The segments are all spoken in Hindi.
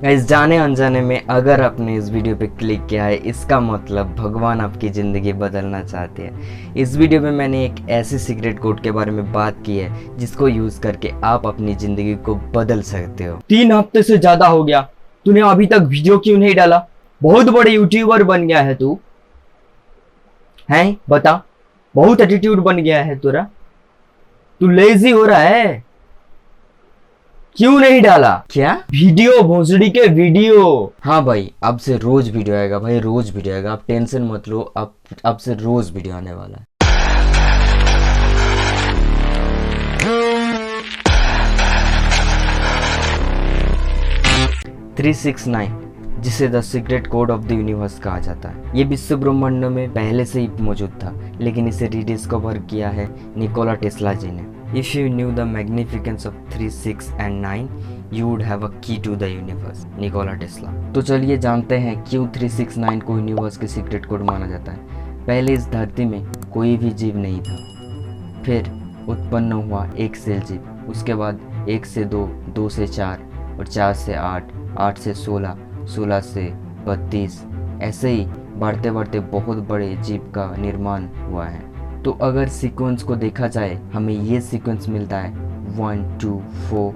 गाइस, जाने अनजाने में अगर आपने इस वीडियो पे क्लिक किया है, इसका मतलब भगवान आपकी ज़िंदगी बदलना चाहते हैं। इस वीडियो में मैंने एक ऐसे सीक्रेट कोड के बारे में बात की है जिसको यूज़ करके आप अपनी ज़िंदगी को बदल सकते हो। 3 हफ्ते से ज्यादा हो गया, तूने अभी तक वीडियो क्यों नहीं डाला? बहुत बड़े यूट्यूबर बन गया है तू, हैं? बता, बहुत एटीट्यूड बन गया है तेरा। तू लेजी हो रहा है, क्यों नहीं डाला क्या? वीडियो? भोसड़ी के वीडियो। हाँ भाई, अब से रोज़ वीडियो आएगा भाई, रोज़ वीडियो आएगा। आप टेंशन मत लो, अब से रोज़ वीडियो आने वाला है। थ्री 6ix9ine, जिसे the secret code of the universe कहा जाता है, ये विश्व ब्रह्मांड में पहले से ही मौजूद था, लेकिन इसे रीडिस्कवर किया है निकोला टेस्ला जी ने। If you knew the magnificence of 3, 6 and 9, you would have a key to the universe, Nikola Tesla. तो चलिए जानते हैं क्यों 3, 6, 9 को यूनिवर्स के सीक्रेट कोड माना जाता है। पहले इस धरती में कोई भी जीव नहीं था, फिर उत्पन्न हुआ एक सेल जीव, उसके बाद 1 से 2, 2 से 4 और 4 से 8, 8 से 16, 16 से 32, ऐसे ही बढ़ते बढ़ते बहुत बड़े जीव का निर्माण हुआ है। तो अगर सीक्वेंस को देखा जाए, हमें ये सीक्वेंस मिलता है 1, 2, 4,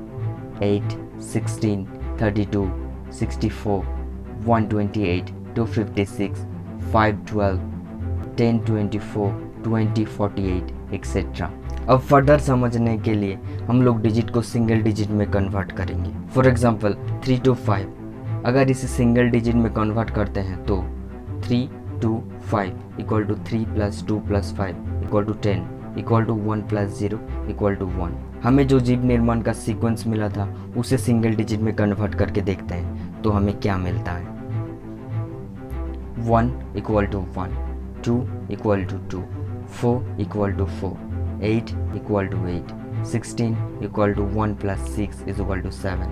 8, 16, 32, 64, 128, 256, 5, 12, 10, 24, 20, 48 एक्सेट्रा। अब फर्दर समझने के लिए हम लोग डिजिट को सिंगल डिजिट में कन्वर्ट करेंगे। फॉर एग्जांपल 3 to 5, अगर इसे सिंगल डिजिट में कन्वर्ट करते हैं तो 3 to 5 equal to 3 + 2 + 5 equal to 10 equal to 1 + 0 equal to 1। हमें जो जीव निर्माण का सीक्वेंस मिला था उसे सिंगल डिजिट में कन्वर्ट करके देखते हैं तो हमें क्या मिलता है। 1 equal to 1, 2 equal to 2, 4 equal to 4, 8 equal to 8, 16 equal to 1 + 6 is equal to 7,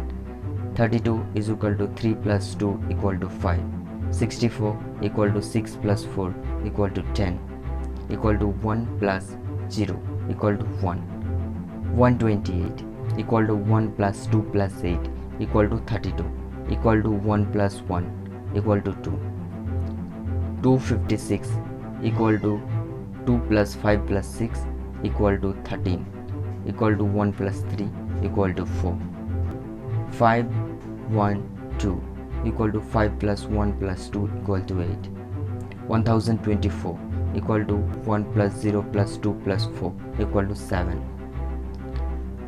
32 is equal to 3 + 2 equal to 5, 64 equal to 6 + 4 equal to 10 equal to 1 + 0 equal to 1, 128 equal to 1 + 2 + 8 equal to 32 equal to 1 + 1 equal to 2, 256 equal to 2 + 5 + 6 equal to 13 equal to 1 + 3 equal to 4, 5, 1, 2 equal to 5 + 1 + 2 equal to 8, 1024 equal to 1 + 0 + 2 + 4 equal to 7,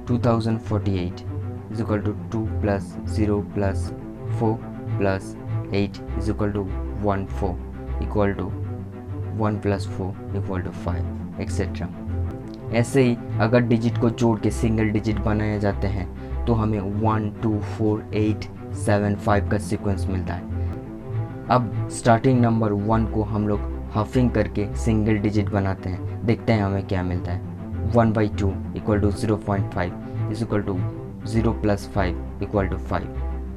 2048 is equal to 2 + 0 + 4 + 8 is equal to 14 equal to 1 + 4 equal to 5 etcetera. ऐसे ही अगर डिजिट को जोड़ के सिंगल डिजिट बनाए जाते हैं तो हमें 1, 2, 4, 8, 7, 5 का सीक्वेंस मिलता है। अब स्टार्टिंग नंबर 1 को हम लोग हफिंग करके सिंगल डिजिट बनाते हैं, देखते हैं हमें क्या मिलता है। 1/2 equal to 0.5 is equal to 0 + 5 equal to 5,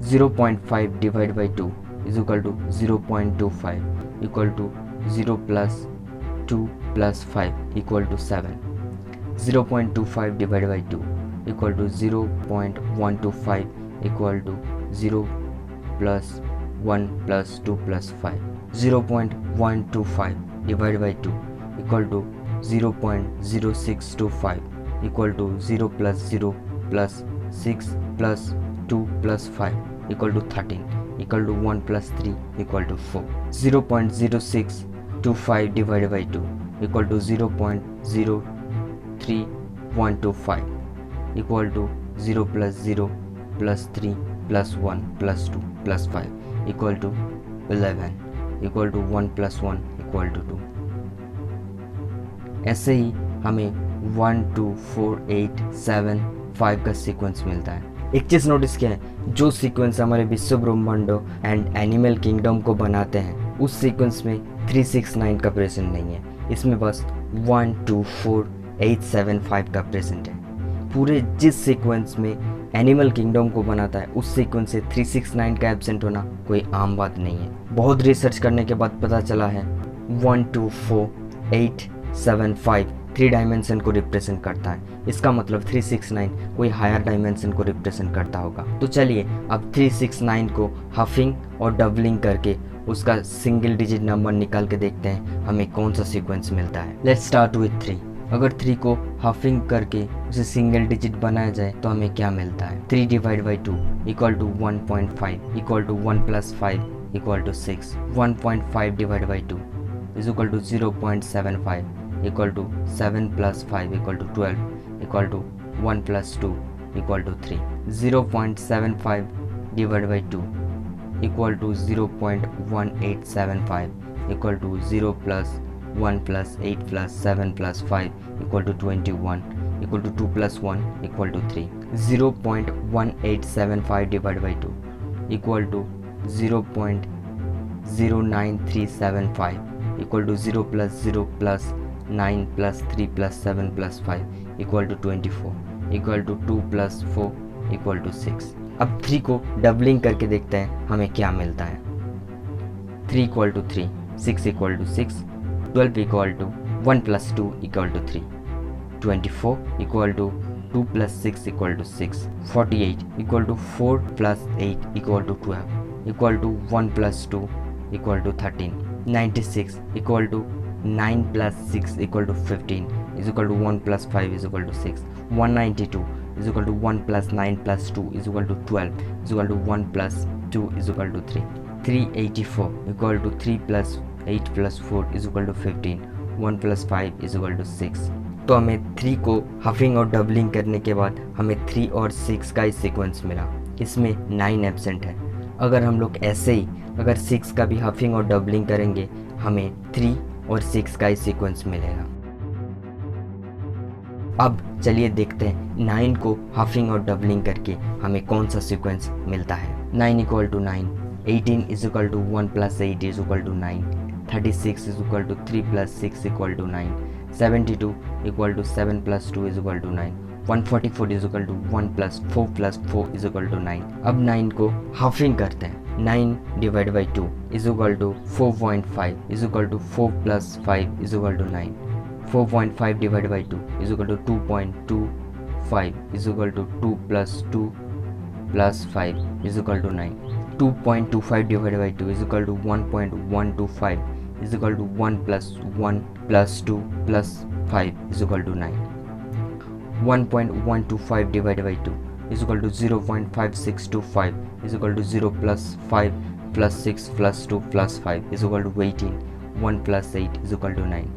0.5 divide by 2 is equal to 0.25 equal to 0 + 2 + 5 equal to 7, 0.25 divide by 2 equal to 0.125 equal to 0 + 1 + 2 + 5, 0.125 divide by 2 equal to 0.0625 equal to 0 + 0 + 6 + 2 + 5 equal to 13 equal to 1 + 3 equal to 4, 0.0625 divide by 2 equal to 0.03125 equal to 0 + 0 + 3 + 1 + 2 + 5 equal to 11 equal to 1 + 1 equal to 2। ऐसे ही हमें 1, 2, 4, 8, 7, 5 का सीक्वेंस मिलता है। एक चीज़ नोटिस किया है, जो सीक्वेंस हमारे विश्व ब्रह्मांडों एंड एनिमल किंगडम को बनाते हैं उस सीक्वेंस में 3, 6, 9 का प्रेजेंट नहीं है, इसमें बस 1, 2, 4, 8, 7, 5 का प्रेजेंट है। पूरे जिस सीक्वेंस में एनिमल किंगडम को बनाता है उस सीक्वेंस से 3, 6, 9 का एब्सेंट होना कोई आम बात नहीं है। बहुत रिसर्च करने के बाद पता चला है 1, 2, 4, 8, 7, 5 3 डायमेंशन को रिप्रेजेंट करता है। इसका मतलब 369 कोई हायर डायमेंशन को रिप्रेजेंट करता होगा। तो चलिए अब 369 को हफिंग और डबलिंग करके उसका सिंगल डिजिट नंबर निकाल के देखते हैं हमें कौन सा सीक्वेंस मिलता है। Let's start with 3। अगर 3 को हफिंग करके उसे सिंगल डिजिट बनाया जाए तो हमें क्या मिलता है। 3 divide by 2 equal to 1.5 equal to 1 plus 5 equal to 6। 1.5 divide by 2 is equal to 0.75 equal to 7 plus 5 equal to 12 equal to 1 plus 2 equal to 3। 0.75 divide by 2 equal to 0.1875 equal to 0 plus 1 plus 8 plus 7 plus 5 equal to 21 equal to 2 plus 1 equal to 3. 0.1875 divided by 2 equal to 0.09375 equal to 0 plus 0 plus 9 plus 3 plus 7 plus 5 equal to 24 equal to 2 plus 4 equal to 6. अब 3 को डबलिंग करके देखते हैं हमें क्या मिलता है। 3 equal to 3, 6 equal to 6, 12 equal to 1 plus 2 equal to 3, 24 equal to 2 plus 6 equal to 6, 48 equal to 4 plus 8 equal to 12 equal to 1 plus 2 equal to 13, 96 equal to 9 plus 6 equal to 15 is equal to 1 plus 5 is equal to 6, 192 is equal to 1 plus 9 plus 2 is equal to 12 is equal to 1 plus 2 is equal to 3, 384 equal to 3 plus 8 plus 4 is equal to 15, 1 plus 5 is equal to 6। तो हमें 3 को हफिंग और डबलिंग करने के बाद हमें 3 और 6 का ही सीक्वेंस मिला। इसमें 9 एब्सेंट है। अगर हम लोग ऐसे ही अगर 6 का भी हफिंग और डबलिंग करेंगे हमें 3 और 6 का ही सीक्वेंस मिलेगा। अब चलिए देखते हैं 9 को हफिंग और डबलिंग करके हमें कौन सा सीक्वेंस मिलता है। 9 equal to 9, 18 is equal to 1 plus 8 is equal to 9, 36 is equal to 3 plus 6 equal to 9, 72 equal to 7 plus 2 is equal to 9, 144 is equal to 1 plus 4 plus 4 is equal to 9। अब 9 को हफिंग करते हैं। 9 divide by 2 is equal to 4.5 is equal to 4 plus 5 is equal to 9, 4.5 divided by 2 is equal to 2.25 is equal to 2 plus 2 plus 5 is equal to 9, 2.25 divided by 2 is equal to 1.125 is equal to 1 plus 1 plus 2 plus 5 is equal to 9. 1.125 divided by 2 is equal to 0.5625 is equal to 0 plus 5 plus 6 plus 2 plus 5 is equal to 18. 1 plus 8 is equal to 9.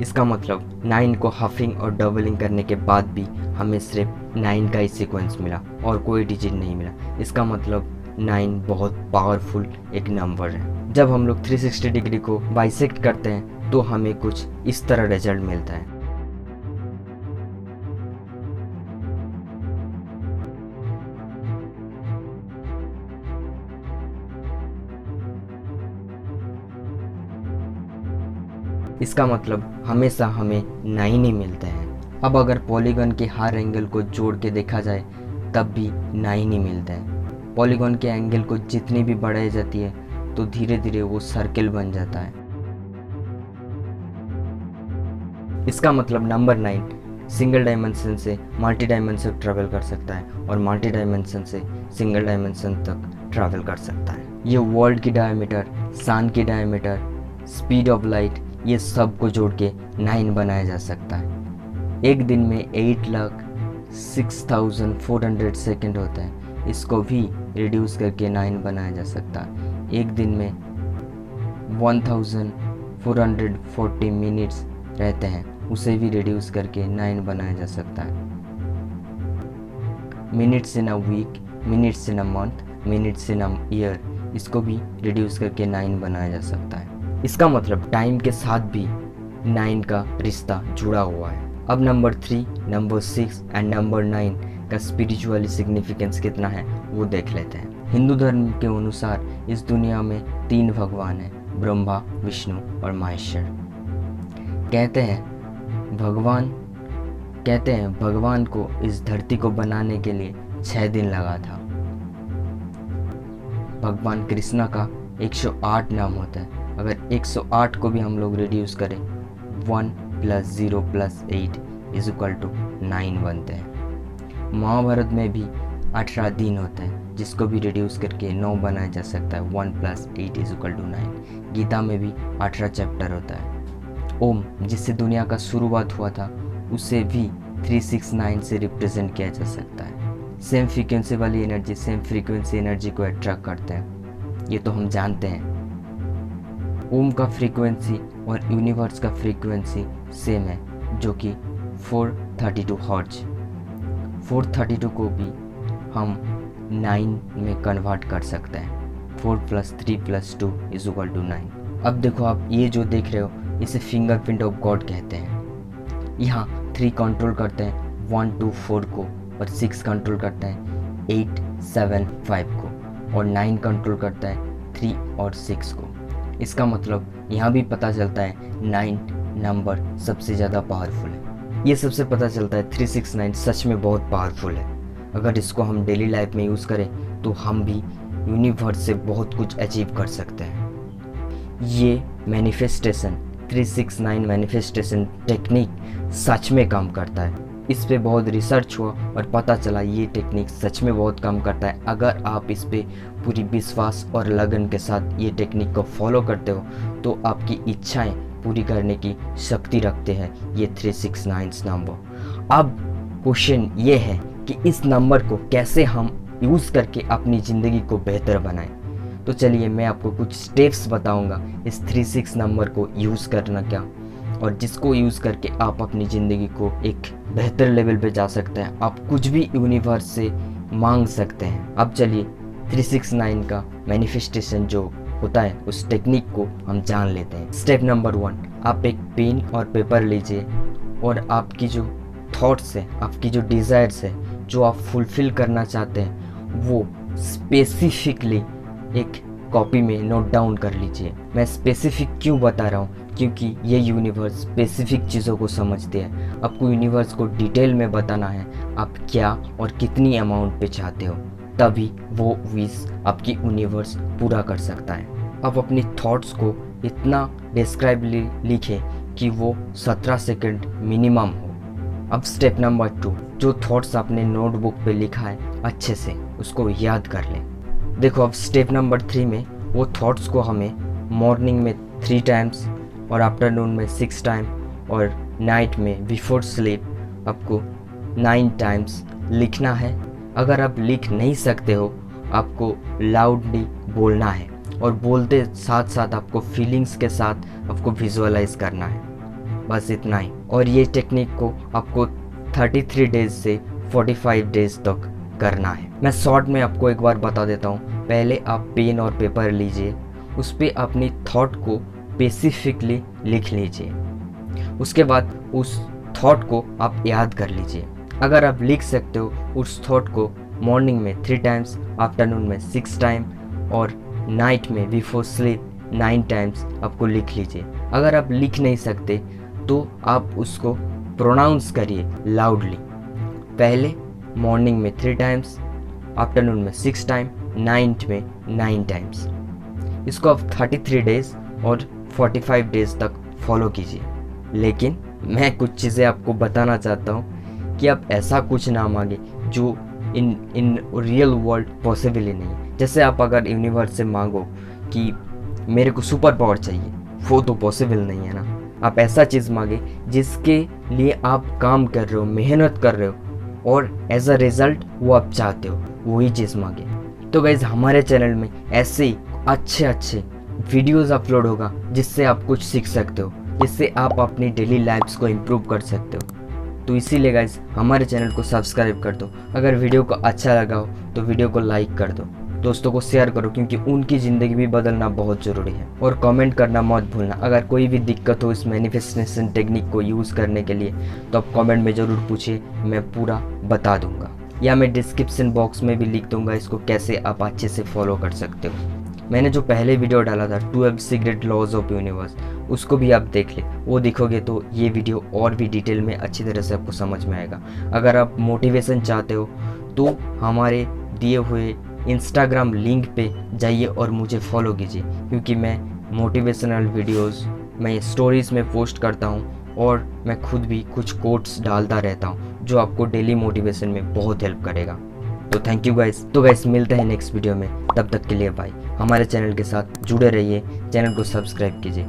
इसका मतलब 9 को हफिंग और डबलिंग करने के बाद भी हमें सिर्फ 9 का ही सीक्वेंस मिला और कोई डिजिट नहीं मिला। इसका मतलब 9 बहुत पावरफुल एक नंबर है। जब हम लोग 360 डिग्री को बाइसेक्ट करते हैं तो हमें कुछ इस तरह रिजल्ट मिलता है। इसका मतलब हमेशा हमें 9 ही मिलते हैं। अब अगर पॉलीगन के हर एंगल को जोड़ के देखा जाए तब भी 9 ही मिलते हैं। पॉलीगन के एंगल को जितनी भी बढ़ाई जाती है तो धीरे धीरे वो सर्किल बन जाता है। इसका मतलब नंबर 9 सिंगल डायमेंशन से मल्टी डायमेंशन ट्रैवल कर सकता है और मल्टी डायमेंशन से सिंगल डायमेंशन तक ट्रैवल कर सकता है। ये वर्ल्ड की डायमीटर, सन की डायमीटर, स्पीड ऑफ लाइट, ये सब को जोड़ के 9 बनाया जा सकता है। एक दिन में 8,06,400 सेकेंड होता है, इसको भी रिड्यूस करके 9 बनाया जा सकता है। एक दिन में 1,440 मिनट्स रहते हैं, उसे भी रिड्यूस करके 9 बनाया जा सकता है। Minutes in a week, minutes in a month, minutes in a year, इसको भी रिड्यूस करके 9 बनाया जा सकता है। इसका मतलब टाइम के साथ भी 9 का रिश्ता जुड़ा हुआ है। अब नंबर 3, नंबर 6 एंड नंबर 9 का स्पिरिचुअली सिग्निफिकेंस कितना है वो देख लेते हैं। हिंदू धर्म के अनुसार इस दुनिया में 3 भगवान हैं, ब्रह्मा, विष्णु और महेश्वर। कहते हैं भगवान को इस धरती को बनाने के लिए 6 दिन लगा था। भगवान कृष्णा का 108 नाम होता है। अगर 108 को भी हम लोग रिड्यूस करें 1 plus 0 plus 8 is equal to 9 बनते हैं। महाभारत में भी 18 दिन होते हैं जिसको भी रिड्यूस करके 9 बनाया जा सकता है। 1 plus 8 is equal to 9। Gita में भी 18 चैप्टर होता है। ओम जिससे दुनिया का शुरुआत हुआ था उसे भी 369 से रिप्रेजेंट किया जा सकता है। सेम फ्रीक्वेंसी वाली एनर्जी सेम फ्रीक्वेंसी एनर्जी को अट्रैक्ट करते हैं, ये तो हम जानते हैं। ओम का फ्रीक्वेंसी और यूनिवर्स का फ्रीक्वेंसी सेम है जो कि 432 हर्ट्ज। 432 को भी हम 9 में कन्वर्ट कर सकते हैं। 4 plus 3 plus 2 is equal to 9। अब देखो आप ये जो देख रहे हो इसे फिंगरप्रिंट ऑफ गॉड कहते हैं। यहाँ 3 कंट्रोल करते हैं 1 2 4 को, और 6 कंट्रोल करता है 8 7 5 को, और 9 कंट्रोल करता है 3 और 6 को। इसका मतलब यहाँ भी पता चलता है 9 नंबर सबसे ज़्यादा पावरफुल है। ये सबसे पता चलता है 369 सच में बहुत पावरफुल है। अगर इसको हम डेली लाइफ में यूज़ करें तो हम भी यूनिवर्स से बहुत कुछ अचीव कर सकते हैं। ये मैनिफेस्टेशन 369 मैनिफेस्टेशन टेक्निक सच में काम करता है। इस पे बहुत रिसर्च हुआ और पता चला ये टेक्निक सच में बहुत काम करता है। अगर आप इस पे पूरी विश्वास और लगन के साथ ये टेक्निक को फॉलो करते हो तो आपकी इच्छाएं पूरी करने की शक्ति रखते हैं ये 369 नंबर। अब क्वेश्चन ये है कि इस नंबर को कैसे हम यूज़ करके अपनी ज़िंदगी को बेहतर बनाएं। तो चलिए मैं आपको कुछ स्टेप्स बताऊंगा इस 36 नंबर को यूज़ करना क्या, और जिसको यूज़ करके आप अपनी ज़िंदगी को एक बेहतर लेवल पे जा सकते हैं। आप कुछ भी यूनिवर्स से मांग सकते हैं। अब चलिए 369 का मैनिफेस्टेशन जो होता है उस टेक्निक को हम जान लेते हैं। स्टेप नंबर 1, आप एक पेन और पेपर लीजिए और आपकी जो थॉट्स है, आपकी जो डिज़ायर्स है, जो आप फुलफ़िल करना चाहते हैं वो स्पेसिफिकली एक कॉपी में नोट डाउन कर लीजिए। मैं स्पेसिफिक क्यों बता रहा हूँ, क्योंकि ये यूनिवर्स स्पेसिफिक चीज़ों को समझते हैं। आपको यूनिवर्स को डिटेल में बताना है आप क्या और कितनी अमाउंट पे चाहते हो, तभी वो विश आपकी यूनिवर्स पूरा कर सकता है। आप अपनी थॉट्स को इतना डिस्क्राइब लिखें कि वो 17 सेकंड मिनिमम हो। अब स्टेप नंबर 2, जो थॉट्स आपने नोटबुक पे लिखा है अच्छे से उसको याद कर लें। देखो अब स्टेप नंबर 3 में वो थॉट्स को हमें मॉर्निंग में 3 टाइम्स और आफ्टरनून में 6 टाइम और नाइट में बिफोर स्लीप आपको 9 टाइम्स लिखना है। अगर आप लिख नहीं सकते हो आपको लाउडली बोलना है, और बोलते साथ साथ आपको फीलिंग्स के साथ आपको विजुअलाइज करना है। बस इतना ही। और ये टेक्निक को आपको 33 डेज से 45 डेज तक करना है। मैं शॉर्ट में आपको एक बार बता देता हूँ। पहले आप पेन और पेपर लीजिए, उस पर अपनी थॉट को स्पेसिफिकली लिख लीजिए। उसके बाद उस थॉट को आप याद कर लीजिए। अगर आप लिख सकते हो उस थॉट को मॉर्निंग में 3 टाइम्स, आफ्टरनून में 6 टाइम और नाइट में बिफोर स्लीप 9 टाइम्स आपको लिख लीजिए। अगर आप लिख नहीं सकते तो आप उसको प्रोनाउंस करिए लाउडली। पहले मॉर्निंग में 3 टाइम्स, आफ्टरनून में 6 टाइम, नाइट में 9 टाइम्स। इसको आप 33 डेज और 45 डेज तक फॉलो कीजिए। लेकिन मैं कुछ चीज़ें आपको बताना चाहता हूँ कि आप ऐसा कुछ ना मांगे जो इन रियल वर्ल्ड पॉसिबल ही नहीं है। जैसे आप अगर यूनिवर्स से मांगो कि मेरे को सुपर पावर चाहिए, वो तो पॉसिबल नहीं है ना। आप ऐसा चीज़ मांगे जिसके लिए आप काम कर रहे हो, मेहनत कर रहे हो और एज अ रिज़ल्ट वो आप चाहते हो, वही चीज़ मांगे। तो गाइज हमारे चैनल में ऐसे ही अच्छे वीडियोस अपलोड होगा जिससे आप कुछ सीख सकते हो, जिससे आप अपनी डेली लाइफ्स को इम्प्रूव कर सकते हो। तो इसीलिए गाइज हमारे चैनल को सब्सक्राइब कर दो। अगर वीडियो को अच्छा लगा हो तो वीडियो को लाइक कर दो, दोस्तों को शेयर करो क्योंकि उनकी ज़िंदगी भी बदलना बहुत ज़रूरी है। और कमेंट करना मत भूलना। अगर कोई भी दिक्कत हो इस मैनिफेस्टेशन टेक्निक को यूज़ करने के लिए तो आप कमेंट में ज़रूर पूछिए, मैं पूरा बता दूंगा, या मैं डिस्क्रिप्शन बॉक्स में भी लिख दूंगा इसको कैसे आप अच्छे से फॉलो कर सकते हो। मैंने जो पहले वीडियो डाला था 12 सीक्रेट लॉज ऑफ यूनिवर्स, उसको भी आप देख ले, वो देखोगे तो ये वीडियो और भी डिटेल में अच्छी तरह से आपको समझ में आएगा। अगर आप मोटिवेशन चाहते हो तो हमारे दिए हुए इंस्टाग्राम लिंक पे जाइए और मुझे फॉलो कीजिए, क्योंकि मैं मोटिवेशनल वीडियोस मैं स्टोरीज़ में पोस्ट करता हूँ और मैं खुद भी कुछ कोट्स डालता रहता हूँ जो आपको डेली मोटिवेशन में बहुत हेल्प करेगा। तो थैंक यू गाइस। तो गाइस मिलते हैं नेक्स्ट वीडियो में, तब तक के लिए बाय। हमारे चैनल के साथ जुड़े रहिए, चैनल को सब्सक्राइब कीजिए।